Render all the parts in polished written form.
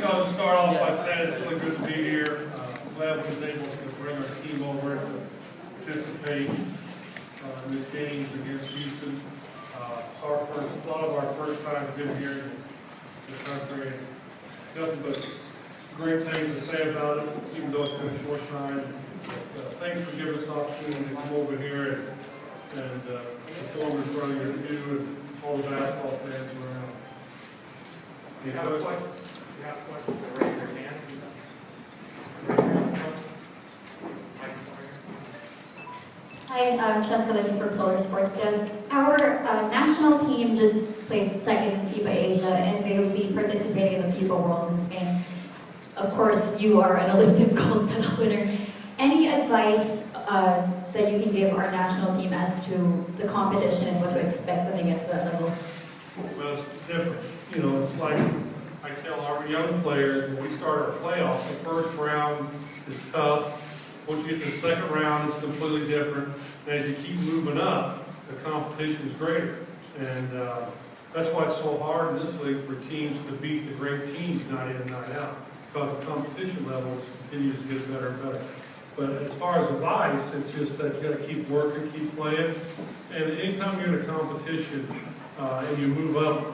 I'll just start off by saying it's really good to be here. Glad we was able to bring our team over to participate in this game against Houston. It's a lot of our first time being here in the country. Nothing but great things to say about it, even though it's been a short time. But, thanks for giving us the opportunity to come over here and perform in front of you and all the basketball fans around. You have a question? You have a question? Raise your hand. Raise your hand. Hi, I'm Cheska Levy from Solar Sports Desk. Our national team just placed second in FIBA Asia, and they will be participating in the FIBA World in Spain. Of course, you are an Olympic gold medal winner. Any advice that you can give our national team as to the competition and what to expect when they get to that level? Well, it's different. You know, it's like I tell our young players when we start our playoffs, the first round is tough. Once you get to the second round, it's completely different. And as you keep moving up, the competition is greater. And that's why it's so hard in this league for teams to beat the great teams night in and night out, because the competition level just continues to get better and better. But as far as advice, it's just that you got to keep working, keep playing. And anytime you're in a competition and you move up,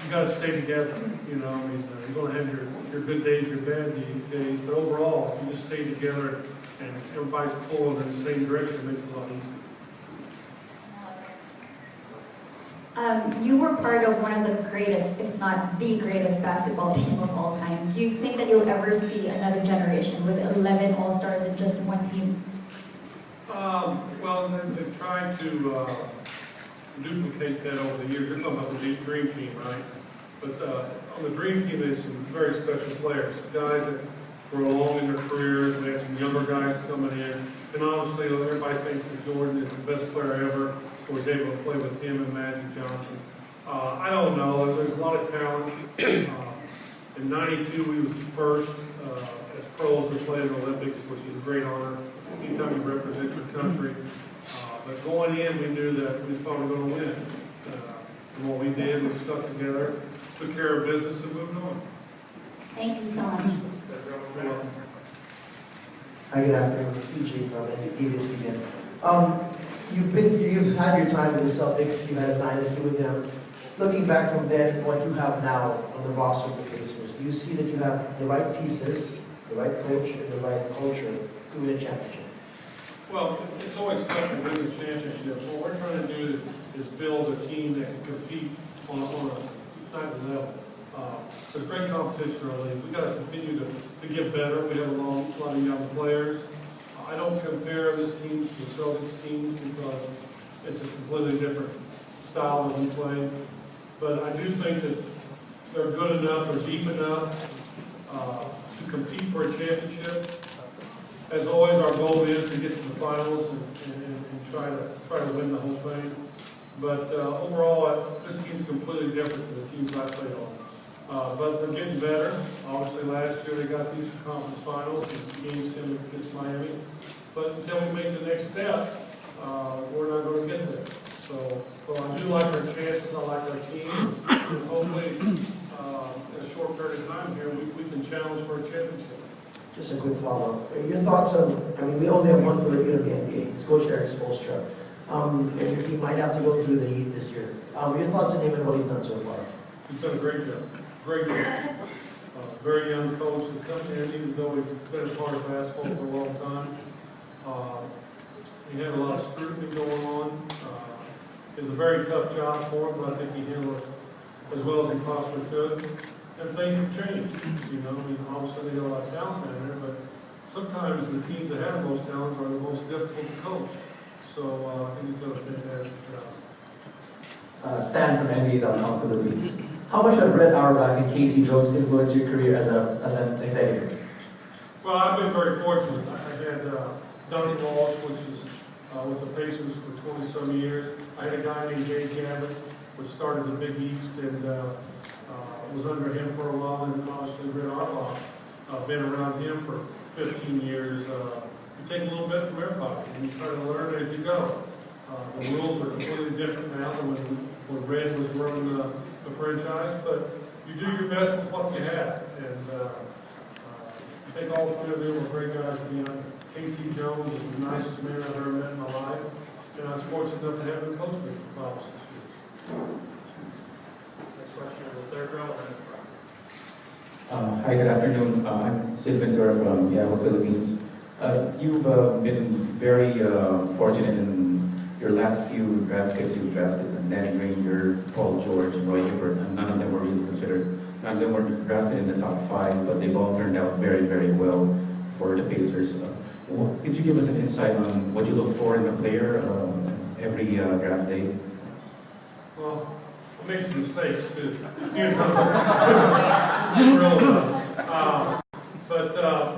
you got to stay together. You know, I mean, you're going to have your good days, your bad days, but overall, if you just stay together and everybody's pulling in the same direction, it makes it a lot easier. You were part of one of the greatest, if not the greatest basketball team of all time. Do you think that you'll ever see another generation with 11 All-Stars in just one team? Well, they've tried to duplicate that over the years. You're talking about the Dream Team, right? But on the Dream Team, there's some very special players, guys that were along in their careers. We had some younger guys coming in. And honestly, everybody thinks that Jordan is the best player ever, so he's able to play with him and Magic Johnson. I don't know. There's a lot of talent. In '92, we was first as pros to play in the Olympics, which is a great honor. Anytime you represent your country. But going in, we knew that we was probably going to win. And what we did, we stuck together, took care of business, and moved on. Thank you so much. Hi, good afternoon. TJ from ABC again. You've had your time with the Celtics. You've had a dynasty with them. Looking back from then and what you have now on the roster of the Pacers, do you see that you have the right pieces, the right coach, and the right culture to win a championship? Well, it's always tough to win the championships. What we're trying to do is build a team that can compete on a type of level. There's great competition in our league. We've got to continue to get better. We have a lot of young players. I don't compare this team to the Celtics team because it's a completely different style that we play. But I do think that they're good enough, they're deep enough to compete for a championship. As always, our goal is to get to the finals and try to win the whole thing. But overall, this team's completely different than the teams I played on. But they're getting better. Obviously, last year they got the Eastern Conference Finals and Game 7 against Miami. But until we make the next step, we're not going to get there. So I do like our chances. I like our team. And hopefully, in a short period of time here, we can challenge for a championship. Just a quick follow-up. Your thoughts on, we only have one Filipino in the NBA. It's Coach Eric Spoelstra. And your team might have to go through the heat this year. Your thoughts on him and what he's done so far? He's done a great job. Great job. Very young coach to come in, even though he's been a part of basketball for a long time. He had a lot of scrutiny going on. It was a very tough job for him, but I think he handled it as well as he possibly could. And things have changed. You know, obviously they got a lot of talent in there, but sometimes the teams that have the most talent are the most difficult to coach. So I think he's done a fantastic job. Stan from NBA.com Philippines. How much have Red Auerbach and Casey Jones influenced your career as an executive? Well, I've been very fortunate. I had Donnie Walsh, which is with the Pacers for 20-some years. I had a guy named Jay Gabbett, which started the Big East and was under him for a while, and obviously Red Auerbach. Been around him for 15 years. You take a little bit from everybody, and you try to learn as you go. The rules are completely different now than when Red was running the franchise, but you do your best with what you have. I think all three of them were great guys to be on. Casey Jones is the nicest man I've ever met in my life, and I was fortunate enough to have him coach me for 5 or 6 years. Next question in the third row, and then in front. Hi, good afternoon. I'm Sid Ventura from Yahoo, Philippines. You've been very fortunate in your last few draft picks. You've drafted Danny Granger, Paul George, and Roy Hibbert, and none of them were really considered. None of them were drafted in the top 5, but they've all turned out very, very well for the Pacers. Could you give us an insight on what you look for in a player every draft day? Well, I made some mistakes too. You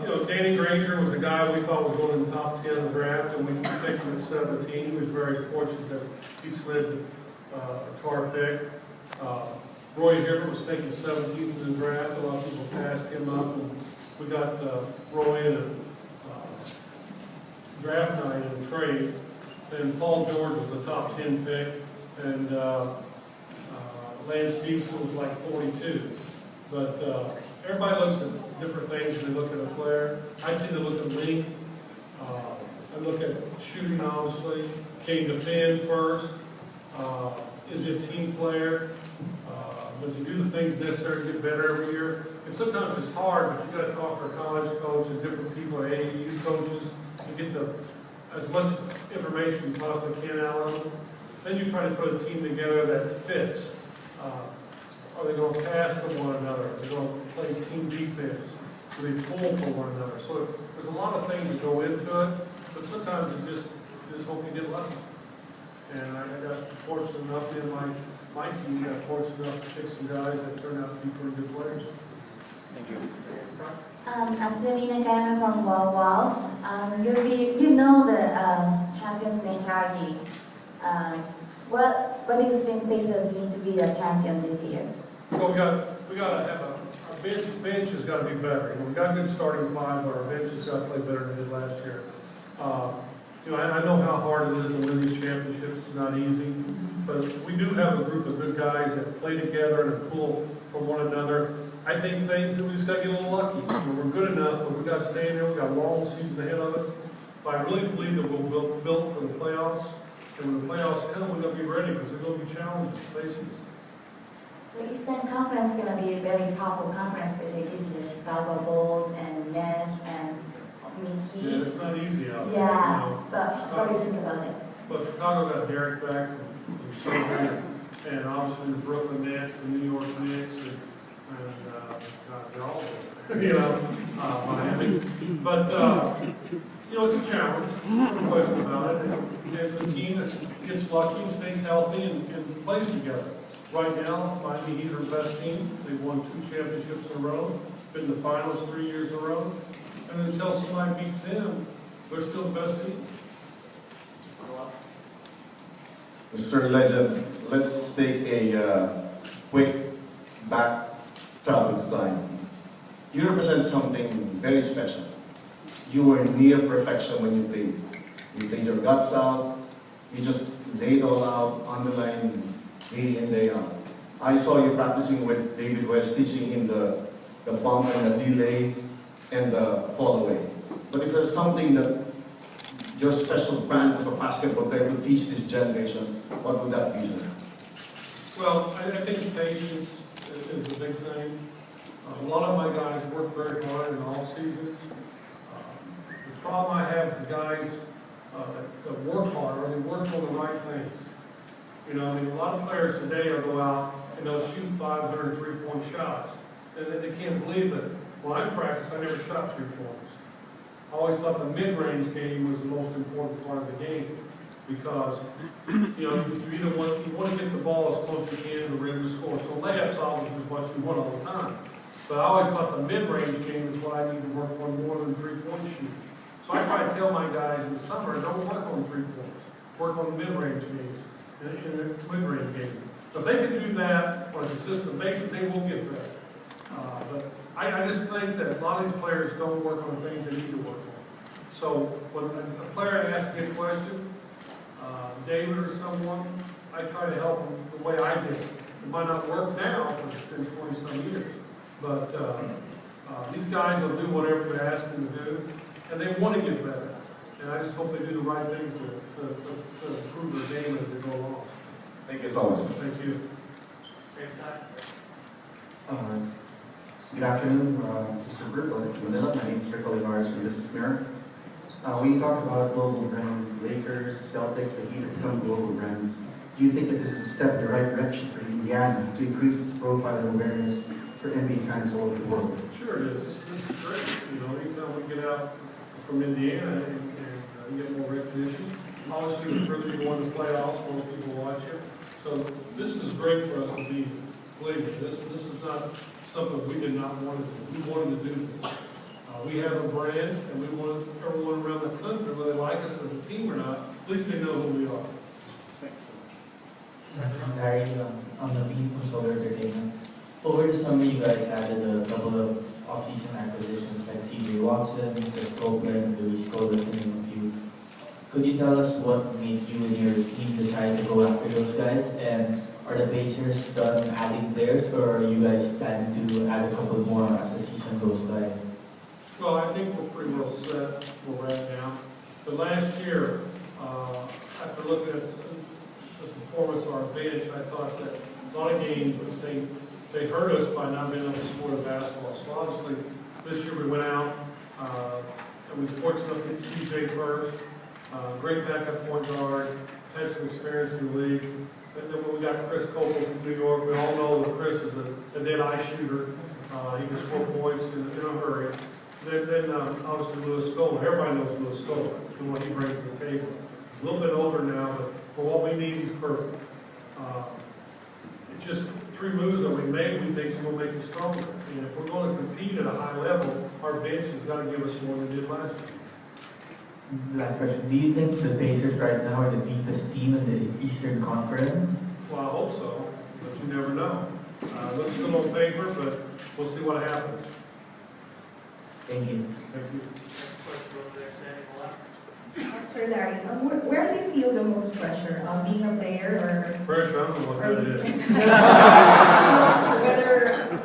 know, Danny Granger was a guy we thought was going in the top 10 of the draft, and we picked him at 17. We was very fortunate that he slid to our pick. Roy Hibbert was taken 17th in the draft. A lot of people passed him up, and we got Roy in a draft night in a trade. And Paul George was the top 10 pick, and Lance Stevenson was like 42. But everybody looks at different things when they look at a player. I tend to look at length. I look at shooting, obviously. Can he defend first? Is he a team player? Does he do the things necessary to get better every year? And sometimes it's hard, but you've got to talk to a college coach and different people, AAU coaches, and get as much information you possibly can out of them. Then you try to put a team together that fits. Are they going to pass to one another? Are they going to play team defense? Do they pull for one another? So there's a lot of things that go into it, but sometimes you just hope you get lucky. And I got fortunate enough in my team, got fortunate enough to pick some guys that turned out to be pretty good players. Thank you. Selena Gana from Wow Wow. You know the champions mentality. What do you think Pacers need to be a champion this year? Well, we got to have our bench has got to be better. You know, we got a good starting 5, but our bench has got to play better than it did last year. I know how hard it is to win these championships. It's not easy, but we do have a group of good guys that play together and pull from one another. I think we just got to get a little lucky. You know, we're good enough, but we got to stay in there. We got a long season ahead of us. But I really believe that we're built for the playoffs. And when the playoffs come, we're going to be ready because they're going to be challenges to face us. So Eastern Conference is going to be a very powerful conference, especially this year, Chicago Bulls and Nets and Heat. Yeah, it's not easy out there. Yeah, You know. but what do you think about it? But Chicago got Derek back from surgery, and obviously the Brooklyn Nets, the New York Knicks, and they're all there. You know, Miami. But it's a challenge. No question about it. And it's a team that gets lucky and stays healthy and plays together. Right now, Miami Heat are the best team. They've won 2 championships in a row, been in the finals 3 years in a row. And until somebody beats them, they're still the best team. Mr. Legend, let's take a quick back travel to time. You represent something very special. You were near perfection when you played. You played your guts out. You just laid all out on the line, day in, day out. I saw you practicing with David West, teaching him the bump and the delay and the fall away. But if there's something that your special brand of a basketball player to teach this generation, what would that be, sir? Well, I think patience is the big thing. A lot of my guys work very hard in all seasons. The problem I have with guys that work hard are they work on the right things. You know, a lot of players today will go out and they'll shoot 500 three-point shots. And they can't believe that when I practice, I never shot 3 points. I always thought the mid-range game was the most important part of the game because, you want to get the ball as close as you can to the rim to score. So layups obviously is what you want all the time. But I always thought the mid-range game is what I need to work on more than 3-point shooting. So I try to tell my guys in the summer, don't work on 3 points. Work on the mid-range games, in the mid-range game. So if they can do that on a consistent basis, they will get better. But I just think that a lot of these players don't work on the things they need to work on. So when a player asks me a question, David or someone, I try to help them the way I did. It might not work now because it's been 20-some years. But These guys will do whatever we ask them to do, and they want to get better. And I just hope they do the right things to improve their game as they go along. Thank you so much. Thank you. Same side. Good afternoon, Mr. Burt, welcome to Manila. My name is Rick Olivares from Business Mirror. When you talk about global brands, Lakers, Celtics, the Heat have become global brands. Do you think that this is a step in the right direction for Indiana to increase its profile and awareness for NBA fans all over the world? Sure it is. This is great. You know, anytime we get out from Indiana and you get more recognition, obviously the further you go in the playoffs, more people watch you. So this is great for us to be. Believe me, this is not something we did not want to do. We wanted to do this. We have a brand, and we want everyone around the country, whether they like us as a team or not, at least they know who we are. Larry, I'm Naveen from Solar Entertainment. Over the summer, you guys added a couple of off-season acquisitions like C.J. Watson, Chris Copeland, Luis Scola, to name a few. Could you tell us what made you and your team decide to go after those guys? And are the Pacers done adding players, or are you guys planning to add a couple more as the season goes by? Well, I think we're pretty well set where we're at now. But last year, after looking at the performance of our bench, I thought that a lot of games that they hurt us by not being able to score the basketball. So obviously, this year we went out and we was fortunate enough to get CJ first. Great backup point guard, had some experience in the league. And then when we got Chris Copeland from New York, we all know that Chris is a dead-eye shooter. He can score points in a hurry. Then obviously Luis Scola. Everybody knows Luis Scola and what he brings to the table. He's a little bit older now, but for what we need, he's perfect. It's just 3 moves that we made, we think is going to make us stronger. And if we're going to compete at a high level, our bench has got to give us more than it did last year. Last question. Do you think the Pacers right now are the deepest team in the Eastern Conference? Well, I hope so, but you never know. Looks good on paper, but we'll see what happens. Thank you. Thank you. Next question over there, standing left. Sir Larry, where do you feel the most pressure? Being a player Pressure, I don't know what that is. or whether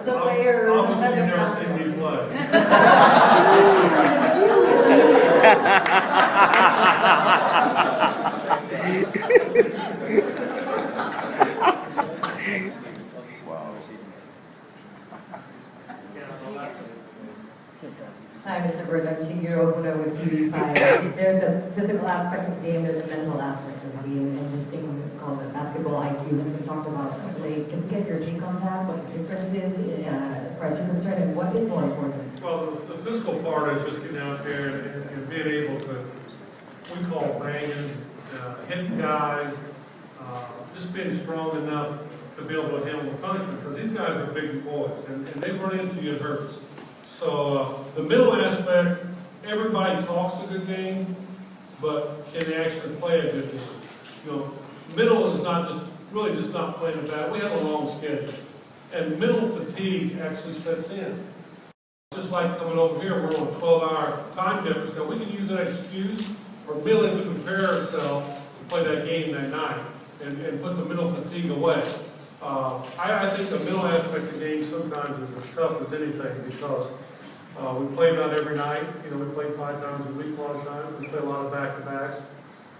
the player is Obviously, ahead you've of never seen me play. Again, on the left. Hi, Mr. Bird. I'm Chigiro Okuda with TV5. There's the physical aspect of the game, there's a mental aspect of the game, and this thing called the basketball IQ has been talked about of late. Can we get your take on that? What the difference is as far as you're concerned, and what is more important? Well, the physical part is just getting out there and being able to, we call banging, hitting guys, just being strong enough to be able to handle the punishment, because these guys are big boys, and they run into you, it hurts. So the middle aspect, everybody talks a good game, but can they actually play a good game? You know, middle is not just, really just not playing a bad. We have a long schedule. And middle fatigue actually sets in. Just like coming over here, we're on a 12-hour time difference. Now, we can use that excuse, or merely we prepare ourselves to play that game that night and put the middle fatigue away. I think the middle aspect of the game sometimes is as tough as anything, because we play about every night. You know, we play 5 times a week a lot of times. We play a lot of back-to-backs.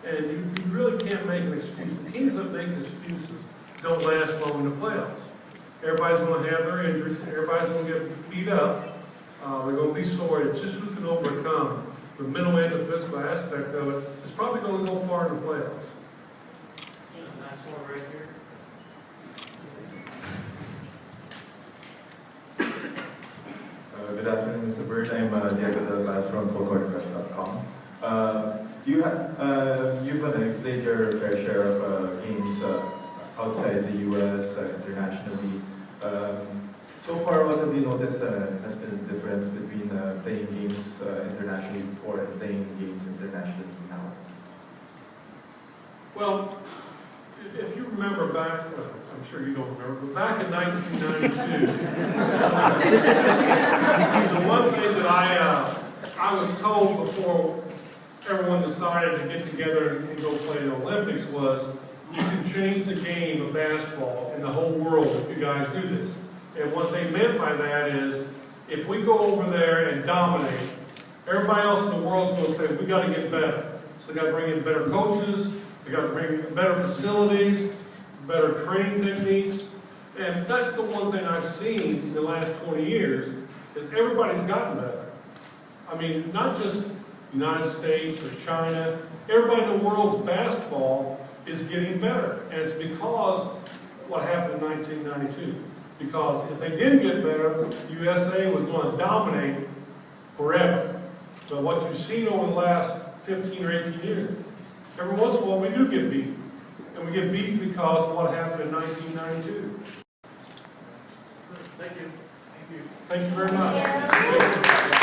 And you really can't make an excuse. The teams that make excuses don't last long in the playoffs. Everybody's going to have their injuries. Everybody's going to get beat up. They're going to be sore. It's just who can overcome the mental and the physical aspect of it. It's probably going to go far in the playoffs. And last one right here. Good afternoon, Mr. Bird. I'm Diego Del Vaz from FullCourtPress.com. You've played your fair share of games outside the U.S., internationally. So far, what have you noticed has been the difference between playing games internationally before and playing games internationally now? Well, if you remember back, I'm sure you don't remember, but back in 1992, the one thing that I was told before everyone decided to get together and go play in the Olympics was, you can change the game of basketball in the whole world if you guys do this. And what they meant by that is, if we go over there and dominate, everybody else in the world's going to say, we got to get better. So they got to bring in better coaches, they got to bring in better facilities, better training techniques. And that's the one thing I've seen in the last 20 years, is everybody's gotten better. I mean, not just United States or China, everybody in the world's basketball is getting better. And it's because of what happened in 1992. Because if they didn't get better, USA was going to dominate forever. But what you've seen over the last 15 or 18 years, every once in a while we do get beat. And we get beat because of what happened in 1992. Thank you. Thank you. Thank you very much.